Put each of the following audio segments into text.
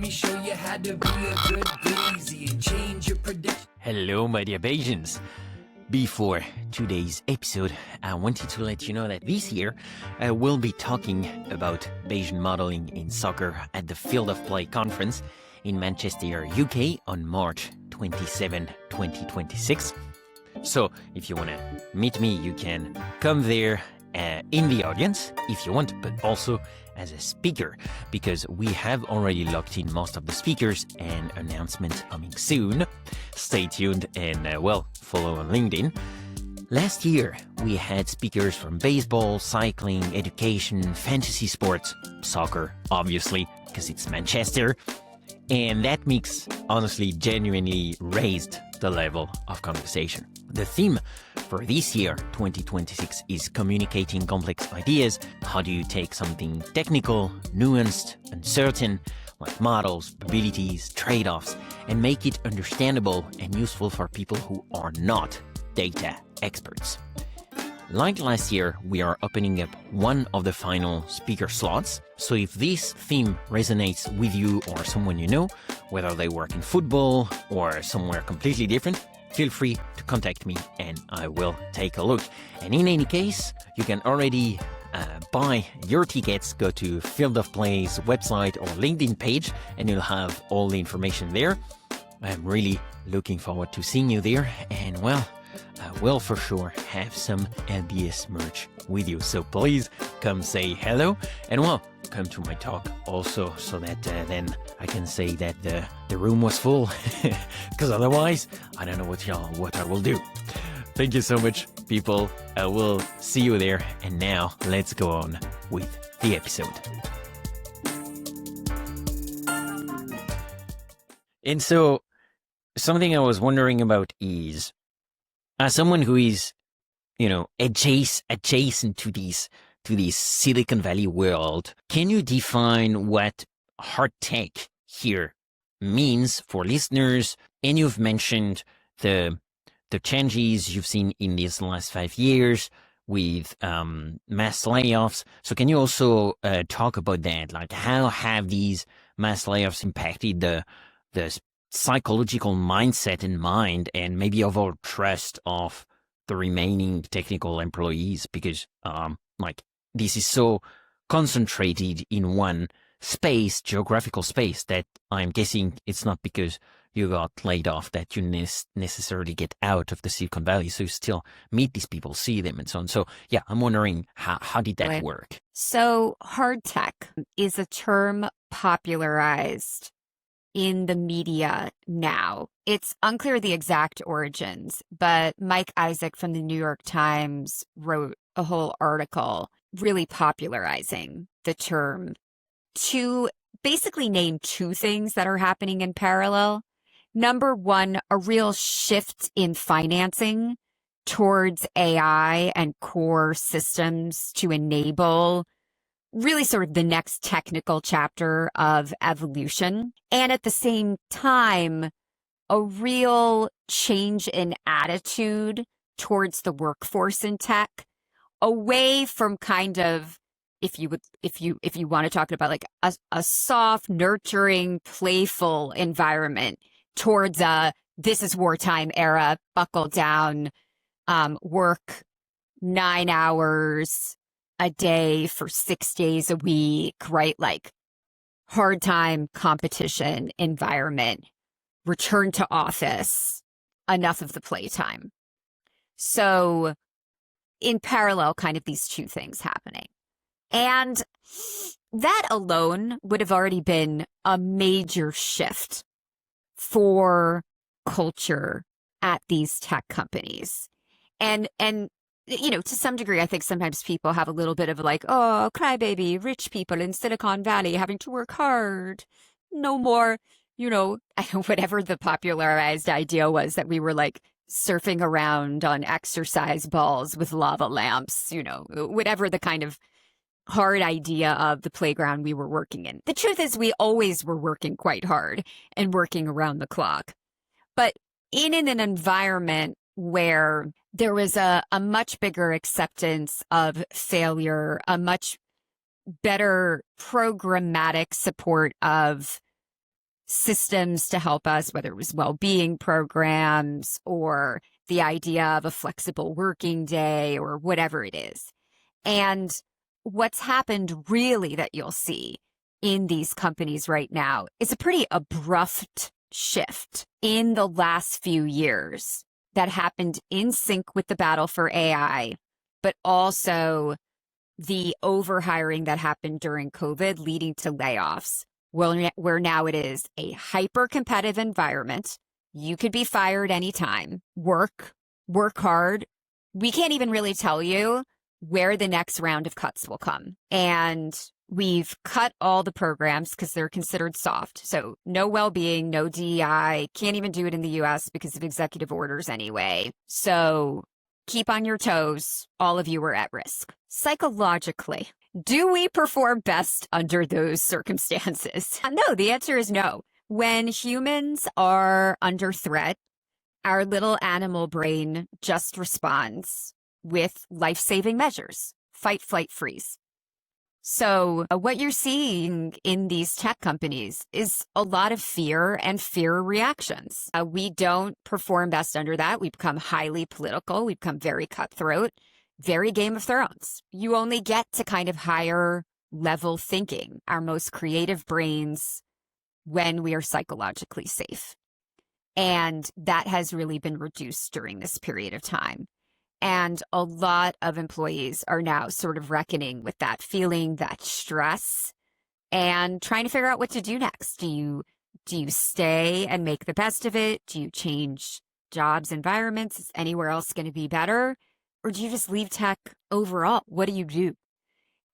me show you how to be a good breezy and change your prediction. Hello, my dear Bayesians. Before today's episode, I wanted to let you know that this year we'll be talking about Bayesian modeling in soccer at the Field of Play conference in Manchester, UK on March 27, 2026. So if you want to meet me, you can come there in the audience if you want, but also as a speaker, because we have already locked in most of the speakers and announcements coming soon. Stay tuned and, follow on LinkedIn. Last year, we had speakers from baseball, cycling, education, fantasy sports, soccer, obviously, because it's Manchester. And that mix, honestly, genuinely raised the level of conversation. The theme for this year, 2026, is communicating complex ideas. How do you take something technical, nuanced, uncertain, like models, probabilities, trade-offs, and make it understandable and useful for people who are not data experts? Like last year, we are opening up one of the final speaker slots. So if this theme resonates with you or someone you know, whether they work in football or somewhere completely different, feel free to contact me and I will take a look. And in any case, you can already buy your tickets. Go to Field of Play's website or LinkedIn page and you'll have all the information there. I'm really looking forward to seeing you there, and I will for sure have some LBS merch with you. So please come say hello and come to my talk also, so that then I can say that the room was full, because otherwise I don't know what I will do. Thank you so much, people. I will see you there. And now let's go on with the episode. And so something I was wondering about is, as someone who is, adjacent to this Silicon Valley world, can you define what hard tech here means for listeners? And you've mentioned the changes you've seen in these last 5 years with mass layoffs. So can you also talk about that? Like, how have these mass layoffs impacted the psychological mindset and mind, and maybe overall trust of the remaining technical employees? Because this is so concentrated in one space, geographical space, that I'm guessing it's not because you got laid off that you necessarily get out of the Silicon Valley. So you still meet these people, see them, and so on. So yeah, I'm wondering how did that work? So hard tech is a term popularized in the media now. It's unclear the exact origins, but Mike Isaac from the New York Times wrote a whole article really popularizing the term to basically name two things that are happening in parallel. Number one, a real shift in financing towards AI and core systems to enable really sort of the next technical chapter of evolution. And at the same time, a real change in attitude towards the workforce in tech, away from kind of, if you want to talk about like a soft, nurturing, playful environment, towards this is wartime era, buckle down, work 9 hours a day for 6 days a week, right? Like hard time, competition environment, return to office, enough of the playtime. So in parallel, kind of these two things happening. And that alone would have already been a major shift for culture at these tech companies. And to some degree, I think sometimes people have a little bit of like, oh, crybaby, rich people in Silicon Valley having to work hard. No more, whatever the popularized idea was, that we were like surfing around on exercise balls with lava lamps, whatever the kind of hard idea of the playground we were working in. The truth is, we always were working quite hard and working around the clock. But in an environment where there was a much bigger acceptance of failure, a much better programmatic support of systems to help us, whether it was well-being programs or the idea of a flexible working day or whatever it is. And what's happened really that you'll see in these companies right now is a pretty abrupt shift in the last few years that happened in sync with the battle for AI, but also the overhiring that happened during COVID leading to layoffs, where now it is a hyper-competitive environment. You could be fired anytime. Work hard. We can't even really tell you where the next round of cuts will come. And we've cut all the programs because they're considered soft. So no well-being, no DEI, can't even do it in the US because of executive orders anyway. So keep on your toes. All of you are at risk. Psychologically, do we perform best under those circumstances? No, the answer is no. When humans are under threat, our little animal brain just responds with life-saving measures, fight, flight, freeze. So what you're seeing in these tech companies is a lot of fear and fear reactions. We don't perform best under that. We become highly political. We become very cutthroat, very Game of Thrones. You only get to kind of higher level thinking, our most creative brains, when we are psychologically safe. And that has really been reduced during this period of time. And a lot of employees are now sort of reckoning with that feeling, that stress, and trying to figure out what to do next. Do you stay and make the best of it? Do you change jobs, environments? Is anywhere else going to be better? Or do you just leave tech overall? What do you do?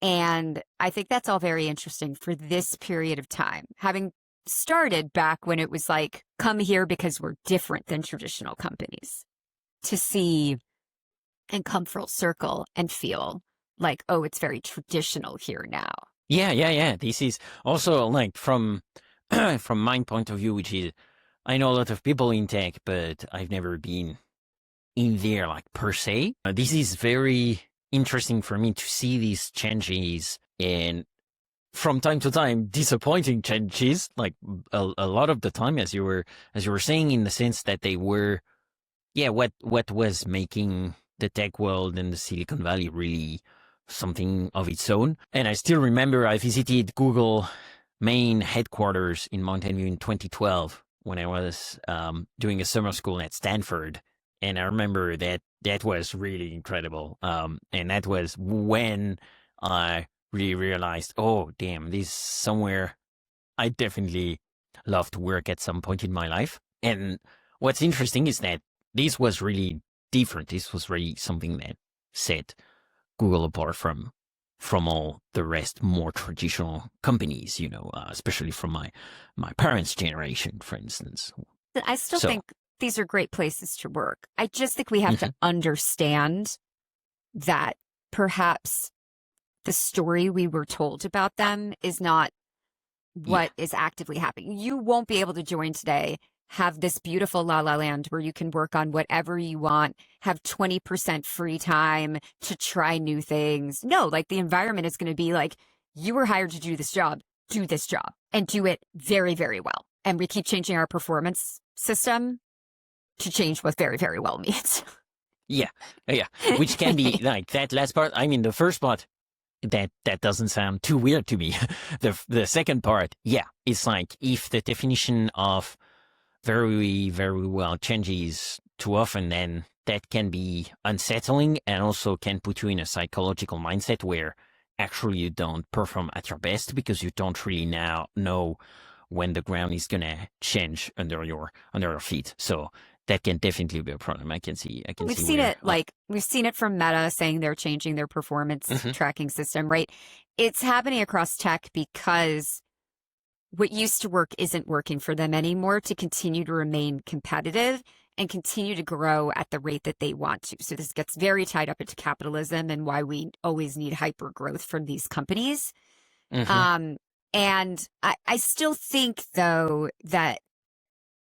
And I think that's all very interesting for this period of time. Having started back when it was like, come here because we're different than traditional companies, to see and come full circle and feel like, oh, it's very traditional here now. Yeah. This is also like from from my point of view, which is I know a lot of people in tech, but I've never been in there like per se. This is very interesting for me to see these changes, and from time to time disappointing changes, like a lot of the time, as you were saying, in the sense that they were, what was making the tech world and the Silicon Valley really something of its own. And I still remember I visited Google main headquarters in Mountain View in 2012 when I was doing a summer school at Stanford. And I remember that was really incredible. And that was when I really realized, oh, damn, this is somewhere I definitely love to work at some point in my life. And what's interesting is that this was really different. This was really something that set Google apart from all the rest more traditional companies, especially from my parents' generation, for instance. I still think these are great places to work. I just think we have to understand that perhaps the story we were told about them is not what is actively happening. You won't be able to join today, have this beautiful la la land where you can work on whatever you want, have 20% free time to try new things. No, like the environment is going to be like, you were hired to do this job, and do it very, very well. And we keep changing our performance system to change what very, very well means. Yeah. Which can be like that last part. I mean, the first part, that doesn't sound too weird to me. The second part, it's like if the definition of very, very well changes too often, then that can be unsettling and also can put you in a psychological mindset where actually you don't perform at your best because you don't really now know when the ground is gonna change under your feet. So that can definitely be a problem. I can see. We've seen it. We've seen it from Meta saying they're changing their performance tracking system. Right? It's happening across tech because what used to work isn't working for them anymore to continue to remain competitive and continue to grow at the rate that they want to. So this gets very tied up into capitalism and why we always need hyper growth from these companies. And I still think, though, that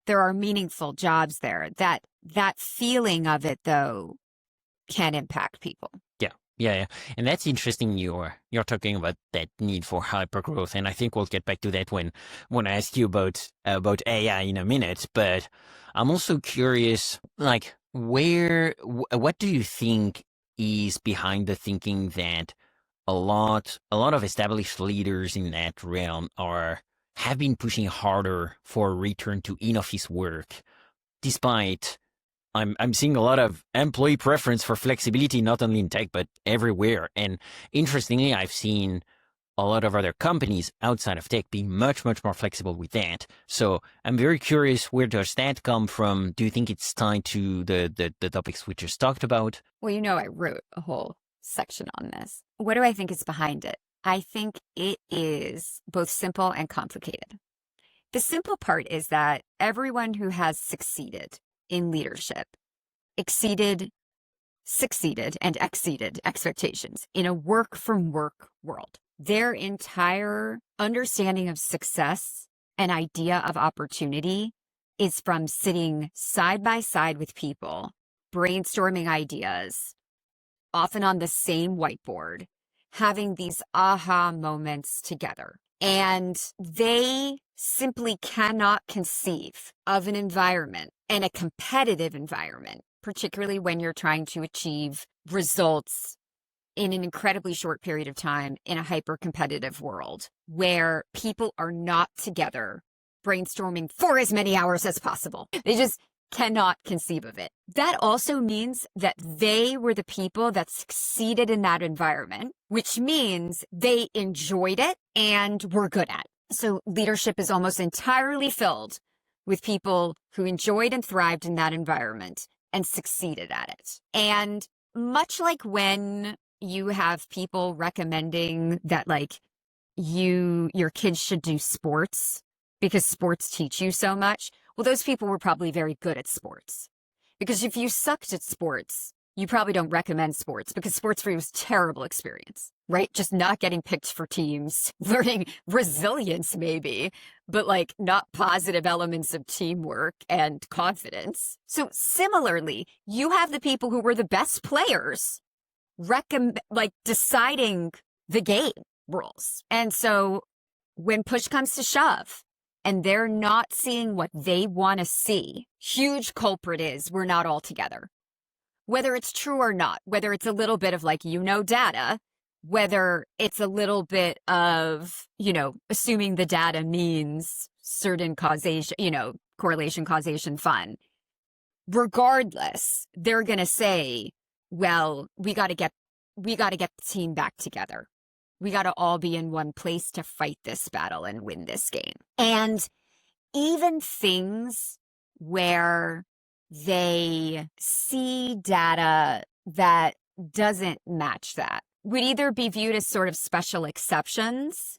there are meaningful jobs there. That feeling of it, though, can impact people. Yeah, and that's interesting. You're talking about that need for hypergrowth, and I think we'll get back to that when I ask you about AI in a minute. But I'm also curious, like, what do you think is behind the thinking that a lot of established leaders in that realm have been pushing harder for a return to in-office work, despite I'm seeing a lot of employee preference for flexibility, not only in tech, but everywhere. And interestingly, I've seen a lot of other companies outside of tech being much, much more flexible with that. So I'm very curious, where does that come from? Do you think it's tied to the topics we just talked about? Well, I wrote a whole section on this. What do I think is behind it? I think it is both simple and complicated. The simple part is that everyone who has succeeded in leadership succeeded and exceeded expectations in a work from work world. Their entire understanding of success and idea of opportunity is from sitting side by side with people, brainstorming ideas, often on the same whiteboard, having these aha moments together. And they simply cannot conceive of an environment, and a competitive environment, particularly when you're trying to achieve results in an incredibly short period of time in a hyper-competitive world, where people are not together brainstorming for as many hours as possible. They just cannot conceive of it. That also means that they were the people that succeeded in that environment, which means they enjoyed it and were good at it. So leadership is almost entirely filled with people who enjoyed and thrived in that environment and succeeded at it. And much like when you have people recommending that, like, your kids should do sports because sports teach you so much. Well, those people were probably very good at sports, because if you sucked at sports, you probably don't recommend sports, because sports for you was a terrible experience, right? Just not getting picked for teams, learning resilience maybe, but like not positive elements of teamwork and confidence. So similarly, you have the people who were the best players deciding the game rules. And so when push comes to shove, and they're not seeing what they want to see, huge culprit is we're not all together. Whether it's true or not, whether it's a little bit of data, whether it's a little bit of, assuming the data means certain causation, correlation, causation, fun. Regardless, they're going to say, well, we got to get the team back together. We got to all be in one place to fight this battle and win this game. And even things where they see data that doesn't match that would either be viewed as sort of special exceptions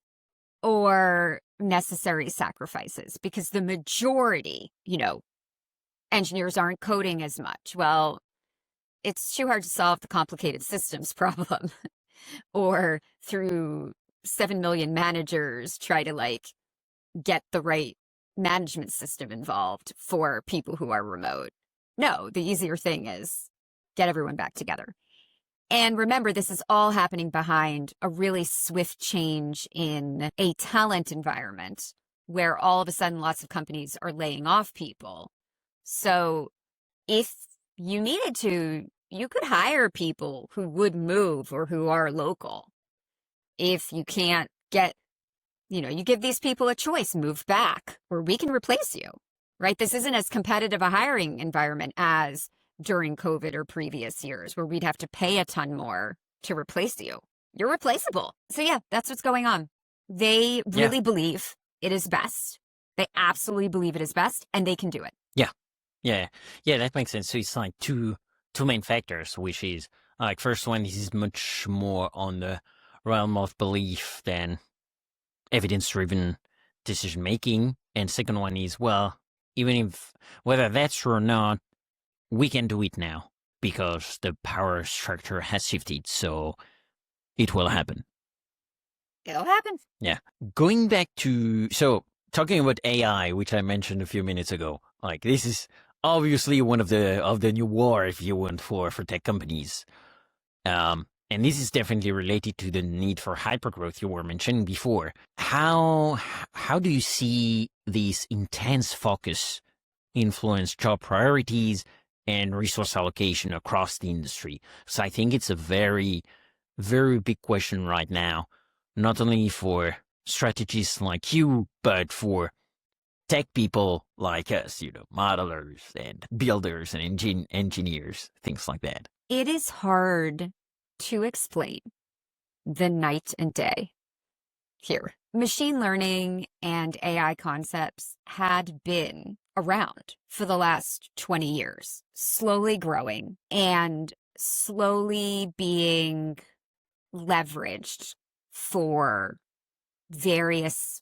or necessary sacrifices, because the majority, engineers aren't coding as much. Well, it's too hard to solve the complicated systems problem. Or through 7 million managers try to get the right management system involved for people who are remote. No, the easier thing is get everyone back together. And remember, this is all happening behind a really swift change in a talent environment where all of a sudden lots of companies are laying off people. So if you needed to, you could hire people who would move or who are local. If you can't get, you give these people a choice, move back, or we can replace you, right? This isn't as competitive a hiring environment as during COVID or previous years, where we'd have to pay a ton more to replace you. You're replaceable. So yeah, that's what's going on. They really believe it is best. They absolutely believe it is best, and they can do it. Yeah, that makes sense. So it's like two main factors, which is first one, this is much more on the realm of belief than evidence-driven decision making, and second one is, well, even if whether that's true or not, we can do it now because the power structure has shifted, so it will happen. It'll happen. Yeah. Going back to talking about AI, which I mentioned a few minutes ago, this is obviously one of the new war, if you want, for tech companies. and this is definitely related to the need for hypergrowth you were mentioning before. How do you see this intense focus influence job priorities and resource allocation across the industry? So I think it's a very, very big question right now, not only for strategists like you, but for tech people like us, modelers and builders and engineers, things like that. It is hard to explain the night and day here. Machine learning and AI concepts had been around for the last 20 years, slowly growing and slowly being leveraged for various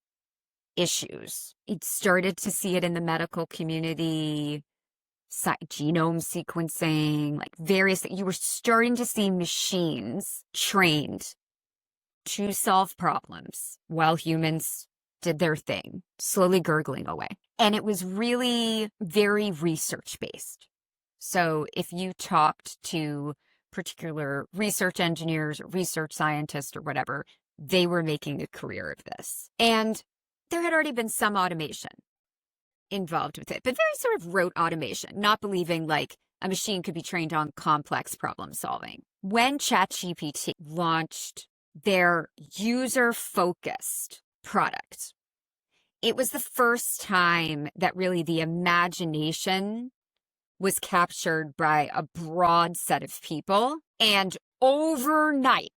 issues. It started to see it in the medical community, genome sequencing, like various things. You were starting to see machines trained to solve problems while humans did their thing, slowly gurgling away. And it was really very research-based. So if you talked to particular research engineers or research scientists or whatever, they were making a career of this. And there had already been some automation involved with it, but very sort of rote automation, not believing like a machine could be trained on complex problem solving. When ChatGPT launched their user-focused product, it was the first time that really the imagination was captured by a broad set of people. And overnight,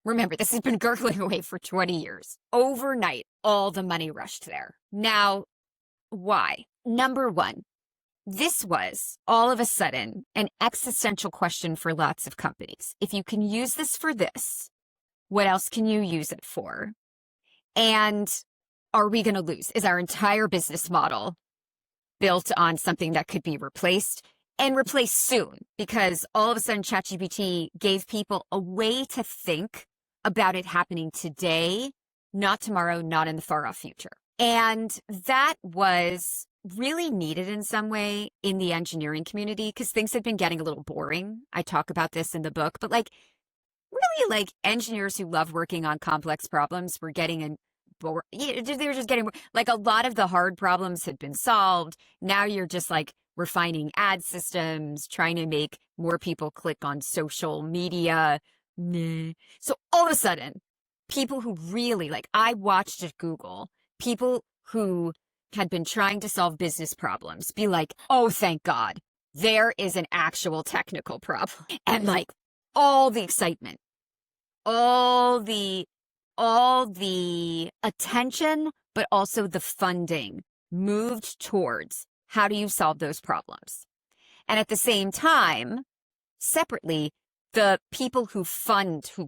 remember, this has been gurgling away for 20 years. Overnight, all the money rushed there. Now, why? Number one, this was all of a sudden an existential question for lots of companies. If you can use this for this, what else can you use it for? And are we going to lose? Is our entire business model built on something that could be replaced and replaced soon? Because all of a sudden ChatGPT gave people a way to think about it happening today, not tomorrow, not in the far off future. And that was really needed in some way in the engineering community because things had been getting a little boring. I talk about this in the book, but really engineers who love working on complex problems were getting bored. They were just getting like a lot of the hard problems had been solved. Now you're just refining ad systems, trying to make more people click on social media. So all of a sudden, people who really I watched at Google, people who had been trying to solve business problems be like, oh, thank God, there is an actual technical problem. And all the excitement, all the attention, but also the funding moved towards how do you solve those problems? And at the same time, separately, the people who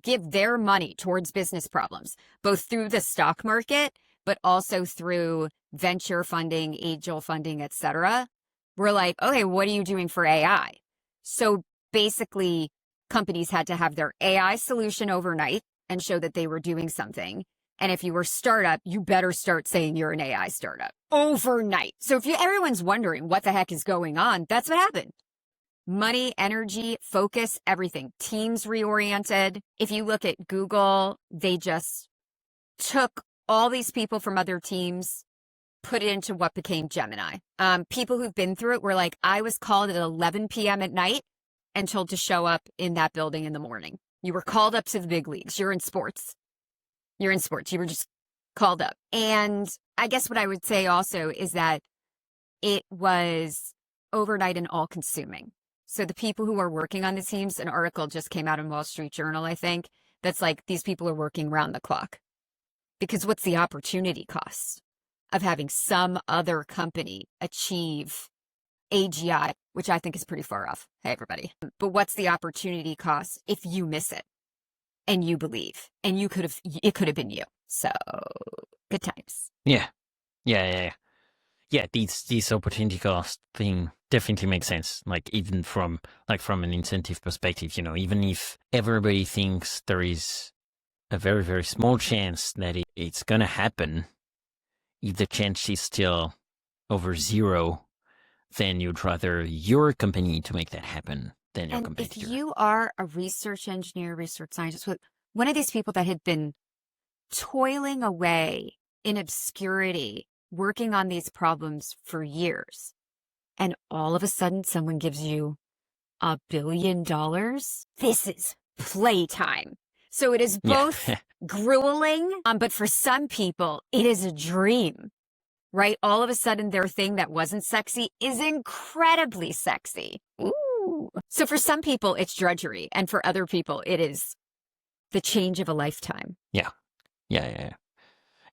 give their money towards business problems, both through the stock market, but also through venture funding, angel funding, etc., were like, okay, what are you doing for AI? So basically, companies had to have their AI solution overnight and show that they were doing something. And if you were a startup, you better start saying you're an AI startup overnight. So if everyone's wondering what the heck is going on, that's what happened. Money, energy, focus, everything. Teams reoriented. If you look at Google, they just took all these people from other teams, put it into what became Gemini. People who've been through it were like, I was called at 11 p.m. at night and told to show up in that building in the morning. You were called up to the big leagues. You're in sports. You were just called up. And I guess what I would say also is that it was overnight and all-consuming. So the people who are working on the teams, an article just came out in Wall Street Journal, I think, that's these people are working round the clock. Because what's the opportunity cost of having some other company achieve AGI, which I think is pretty far off. Hey, everybody. But what's the opportunity cost if you miss it and you believe and it could have been you. So good times. Yeah. These opportunity cost thing definitely makes sense. Even from an incentive perspective, even if everybody thinks there is a very, very small chance that it's going to happen, if the chance is still over zero, then you'd rather your company to make that happen than your And if competitor. you are a research engineer, research scientist, one of these people that had been toiling away in obscurity, working on these problems for years, and all of a sudden someone gives you $1 billion, this is playtime. So it is both Yeah. grueling, but for some people, it is a dream, right? All of a sudden, their thing that wasn't sexy is incredibly sexy. Ooh. So for some people, it's drudgery. And for other people, it is the change of a lifetime. Yeah.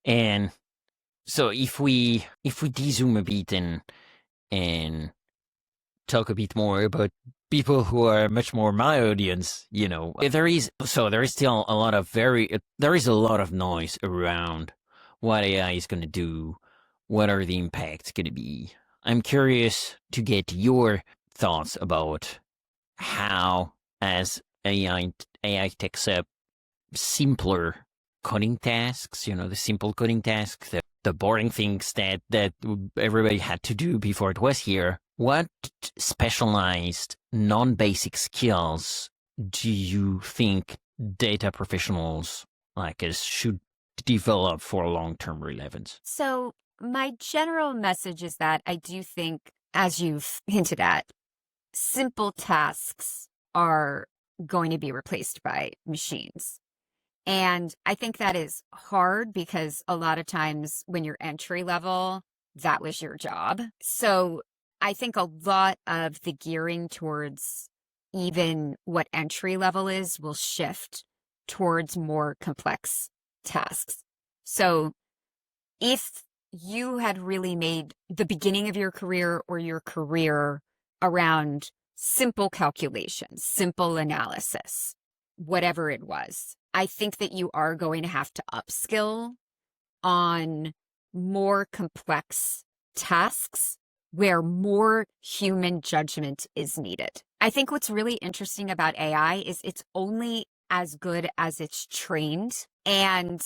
And so if we de-zoom a bit and talk a bit more about people who are much more my audience, there is still a lot of there is a lot of noise around what AI is going to do, what are the impacts going to be. I'm curious to get your thoughts about how, as AI takes up simpler coding tasks, the simple coding tasks, the boring things that everybody had to do before it was here, what specialized non-basic skills do you think data professionals like us should develop for long-term relevance? So my general message is that I do think, as you've hinted at, simple tasks are going to be replaced by machines. And I think that is hard because a lot of times when you're entry level, that was your job. So I think a lot of the gearing towards even what entry level is will shift towards more complex tasks. So if you had really made the beginning of your career or your career around simple calculations, simple analysis, whatever it was, I think that you are going to have to upskill on more complex tasks where more human judgment is needed. I think what's really interesting about AI is it's only as good as it's trained. And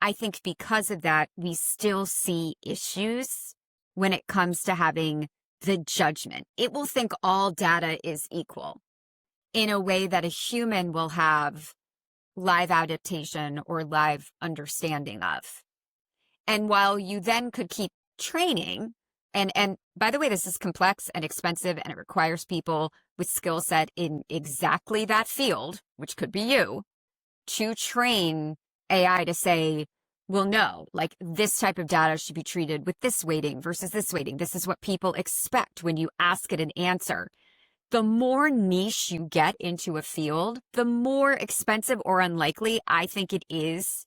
I think because of that, we still see issues when it comes to having the judgment. It will think all data is equal in a way that a human will have live adaptation or live understanding of. And while you then could keep training, and by the way, this is complex and expensive and it requires people with skill set in exactly that field, which could be you, to train AI to say, well, no, like this type of data should be treated with this weighting versus this weighting. This is what people expect when you ask it an answer. The more niche you get into a field, the more expensive or unlikely I think it is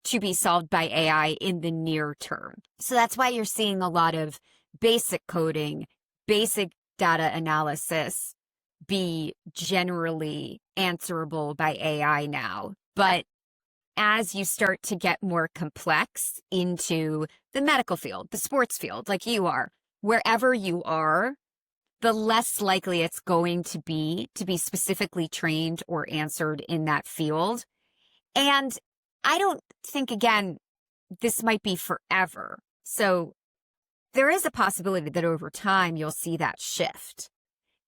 to be solved by AI in the near term. So that's why you're seeing a lot of basic coding, basic data analysis be generally answerable by AI now. But as you start to get more complex into the medical field, the sports field, like you are, wherever you are, the less likely it's going to be specifically trained or answered in that field. And I don't think, again, this might be forever. So there is a possibility that over time you'll see that shift.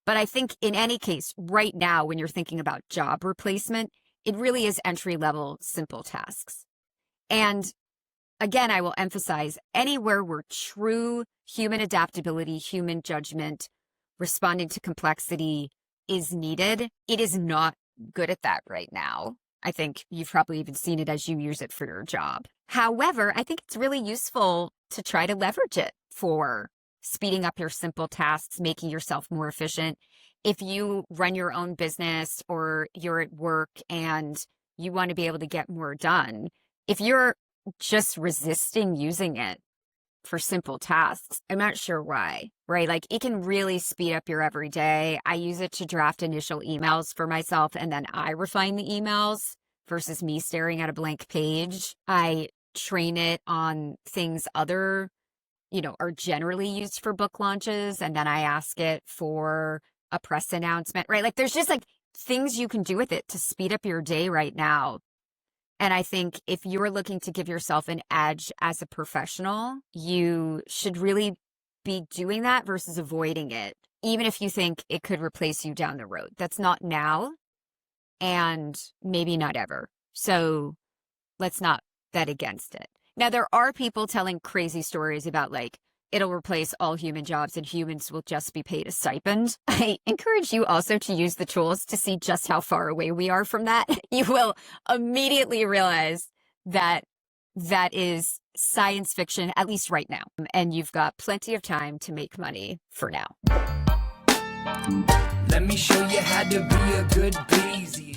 But I think in any case, right now, when you're thinking about job replacement, it really is entry-level, simple tasks. And again, I will emphasize anywhere where true human adaptability, human judgment, responding to complexity is needed, it is not good at that right now. I think you've probably even seen it as you use it for your job. However, I think it's really useful to try to leverage it for speeding up your simple tasks, making yourself more efficient. If you run your own business or you're at work and you want to be able to get more done, if you're just resisting using it for simple tasks, I'm not sure why, right? Like it can really speed up your everyday. I use it to draft initial emails for myself and then I refine the emails versus me staring at a blank page. I train it on things other, are generally used for book launches. And then I ask it for a press announcement, right? Like there's just like things you can do with it to speed up your day right now. And I think if you're looking to give yourself an edge as a professional, you should really be doing that versus avoiding it even if you think it could replace you down the road. That's not now and maybe not ever. So let's not bet against it. Now, there are people telling crazy stories about like, it'll replace all human jobs and humans will just be paid a stipend. I encourage you also to use the tools to see just how far away we are from that. You will immediately realize that that is science fiction, at least right now. And you've got plenty of time to make money for now. Let me show you how to be a good busy.